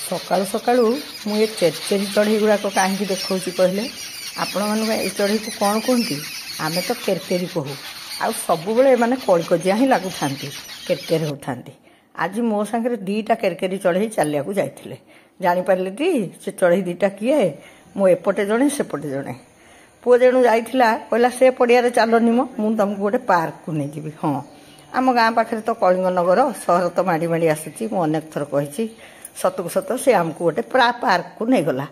सकाळु सकाळु मु ये चेरी चढ़ई गुड़ाक कहीं देखा कहले आपण मान ये चढ़ई को कौन कहती आमे तो केरकेरी कहू आ सब मैंने कलिकजिया ही लगुं केरकेर होता आज मो सांगे दीटा केरकेरी चढ़ई चलिया जाते जापारे टी से चढ़ई दीटा किए मो एपटे जड़े सेपटे जड़े पुओ जेणु जाइला कहला से पड़िया चलनी मो मु तुमको गोटे पार्क को नहीं जी हाँ आम गाँ पाखे तो कलिंगनगर सहर तो माड़ी माड़ी आसूची मु अनेक थर कही सतक सत से आमको गोटे पार्क को नहीं गला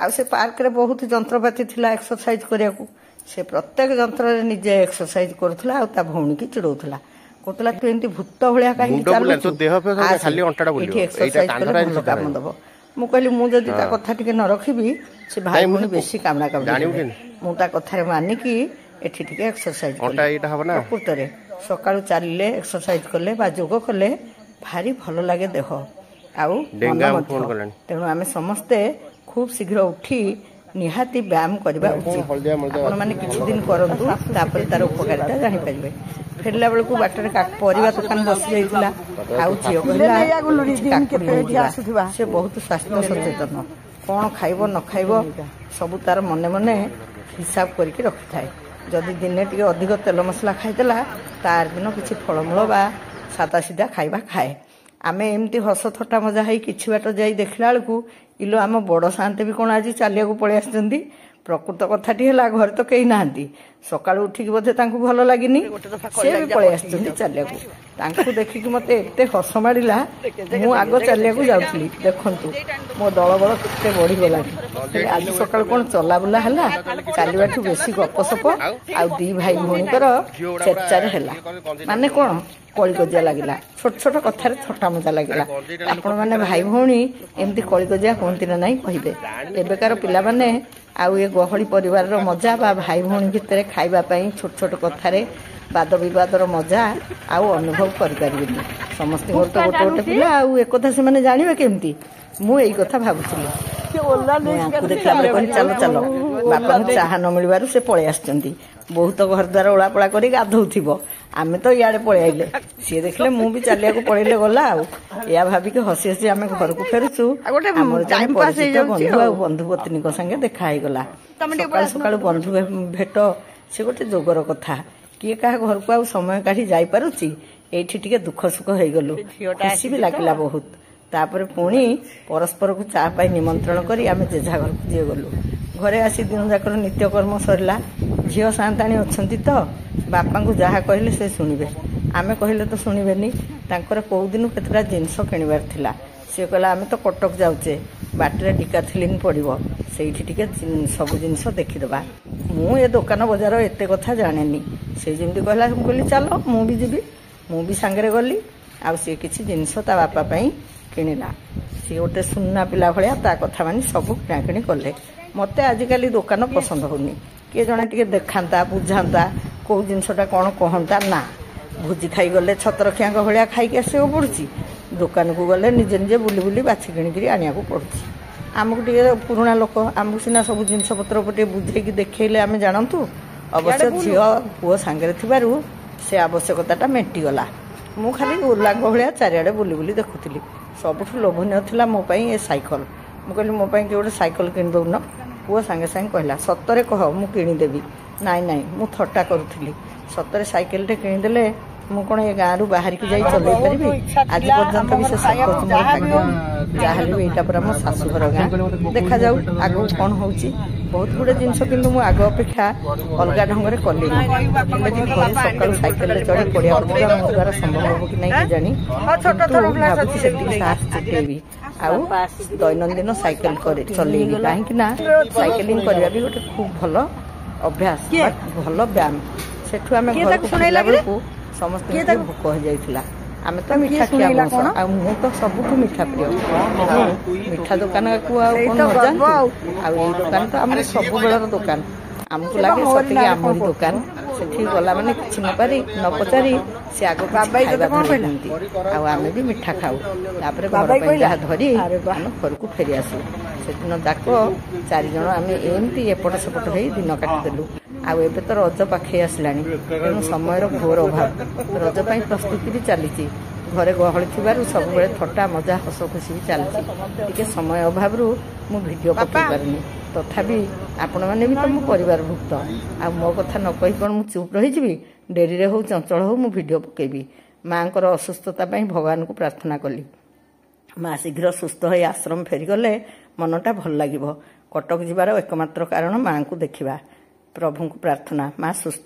आ से पार्क रे बहुत जंत्रपाति थिला एक्सरसाइज करिया को से प्रत्येक जंत्र रे निजे एक्सरसाइज करूथला आ ता भौणी की चिड़ौथला कहतला तू एंती भूत भलिया काहे चालू तो देह पे खाली अंटाडा बोलियो एटा कांधरा काम दबो मु कहली मु जदी ता कथा टिके न रखिबी से भाई भौणी बेसी कामना काबी मु ता कथा रे मानि की एठी टिके एक्सरसाइज अंटा एटा हबो ना प्रकृत रे सकाळु चालले एक्सरसाइज करले बा योग करले भारी भलो लागे देह आउ तेणु आम समस्ते खूब शीघ्र उठी निहाती व्यायाम करबा उचित आपण माने किछि दिन करंतु तापर तार उपकारिता जानि परिबे फेरला बेलकु बाटर परिबा दुकान बस जाइतिला आउ झियो कहला से बहुत स्वास्थ्य सचेतन कौन खाइबो न खाइबो सब तार मने मने हिसाब करके रखि थाए जदि दिने टिके अधिक तेल मसला खाइतला तार दिन किछि फलमूल बा सादा सीधा खाइबा खाए आमे एमती हस थट्टा मजा है किछि बाट जाई देखला बेलकु इलो आम बड़ सान्ते भी कौन आज चलिया पलि आसुचंदी प्रकृत कथाटी है घर तो कहीं नहांती सकाळु उठिक बोधे तांकु भल लागिनी से भी पलि आसुचंदी चलिया तांकु देखिकी मते एते हस मारिला मु आगो चलिया जाउथली देखंतु मो दल बल केते बढ़ी गलानी आज सकाळु कोन चला बुला हला चलिबाठु बेसी गपसप आ दी भाई भौणीकर चर्चा हेला माने कोन कलिकजिया लगिला छोट छोट कथार छोटा मजा लगिला आपण माने भाई भौणी एमती कलिकजिया कहती ना नहीं कहिबे एबेकार पिला माने आउ ये गहली परिवार रो मजा बा भाई भौणी भितर खाइबा पई छोट छोट कथारे वाद विवादर मजा आउ अनुभव करि परिबेनी समस्त घर तो गोटे गोटे पिला आउ एक कथा से माने जानिबे केमती मु एई कथा भाबुछली देखला चलो चलो बापा चाह न मिलबार से पलि आसचंदी बहुत घर द्वार ओलापड़ा कर गाधौब आमे तो इे पलि आइले सी देखले मु भी चलिया पड़े गला या भाविक हसी हसी आम घर को फेरुचु बंधु आ बंधु पत्नी संगे देखा गला सकाल सकाल बंधु भेट से गोटे जोगर कथा किए क्या घर को आ समय काढ़ी जाई पारुची एठी टिके दुख सुख हो गलु खुशी भी लगिला बहुत तापर पुणी परस्पर को चा पाई निमंत्रण करी आमे जेझा घर को जे गलु घरे आसी दिन जाकर नित्यकर्म सरला झील सांताणी अच्छी तो बापा को जहाँ कहले से शुणवे आमे कहले तो शुणवेनी तांकर कौ दिन केतटा जिनस किणवार थिला से कहला आमे तो कटक जाऊचे बाटरे डिकाथिलिन पड़ो से सब जिनस देखीदबा मु ए दुकान बजार एते कथा जानेनी से जमी कहला कहली चलो मु भी जीवी मु भी सांगरे गली आ सी किछि जिनस ता बापा पई किणिला सी गोटे सुन्ना पिला भलिया ता कथा मानी सब किणाकिणी कले मते आजिकाली दुकान पसंद होनी किए जड़े टे देखा बुझाता कौ जिनसटा कौन कहता ना भोजी खाई गले छतरखिया भाया खाई आसो पड़ी दुकान को गले निजे निजे बुली बुली बाछी किणिकी आने को पड़ी आमको टे पुराणा लोक आमको सीना सब जिनस पत्र टे बुझे देखले आम जानतु अवश्य झील पुओ सांगे थी से आवश्यकता मेटिगला मु खाली उर्ला भाया चारिड़े बुली बुली देखुली सबुठ लोभनीय था मोपाई ए साइकल मु कहली मोपाई कि गोटे साइकल किन दौन पुओ सांगे सांगे कहला सतरे कह मु किदेवी नाई नाई मु थट्टा करुली सतरे साइकेल टे किदेले मु कौन ए गाँव बाहर की जाई चल पारि आज पर्यंत भी से जहाँ भी यहाँ पूरा मो शाशुघर गाँ देखा जाऊ आग कौन हो बहुत गुड़े जिनस कि आग अपेक्षा अलग ढंग से कली सकाल साइकेल चढ़ी पड़ा मो द्वारा संभव हम कि नहीं जानी भावी से साहस जुटेबी आउ दैनंदिन साइकेल चलेगी कहीं साइकेलिंग करवा भी गोटे खूब भल अभ्यास भल व्यायाम सेठू आम घर को समस्त भोक हो जाइला आम तो मीठा खिया आ मु तो सबुठ मीठा प्रिय मीठा दुकान को आई दुकान तो आम सब बेलर दुकान आमको लगे सती आम दुकान से गला मैंने कि न पारी न पचारि सी आग आम भी मीठा खाऊ घर जहाँ धरी आम घर को फेरी आसू से दिन जाक 4 जन आम एमती एपट सेपट हो दिन काटिदेलु आउ एबे तो रज पाखे आसलानी तेणु समय घोर अभाव रज प्रस्तुति भी चली ଘରେ ଗହଳି ଥିବାରୁ ସବୁବେଳେ ଥଟ୍ଟା ମଜା ହସ ଖୁସି ବି ଚାଲିଛି। ଟିକେ ସମୟ ଅଭାବରୁ ମୁଁ ଭିଡ଼ିଓ ପକାଇ ପାରୁନି। ତଥାପି ଆପଣମାନେ ବି ତ ମୋ ପରିବାରଭୁକ୍ତ। ଆଉ ମୋ କଥା ନ କହି କ'ଣ ମୁଁ ଚୁପ୍ ରହିଯିବି? ଡେରିରେ ହଉ ଚଞ୍ଚଳ ହଉ ମୁଁ ଭିଡ଼ିଓ ପକାଇବି। ମାଆଙ୍କର ଅସୁସ୍ଥତା ପାଇଁ ଭଗବାନଙ୍କୁ ପ୍ରାର୍ଥନା କଲି। ମା ଶୀଘ୍ର ସୁସ୍ଥ ହୋଇ ଆଶ୍ରମ ଫେରିଗଲେ ମନଟା ଭଲ ଲାଗିବ। କଟକ ଯିବାର ଏକମାତ୍ର କାରଣ ମାଆଙ୍କୁ ଦେଖିବା। ପ୍ରଭୁଙ୍କୁ ପ୍ରାର୍ଥନା ମା ସୁସ୍ଥ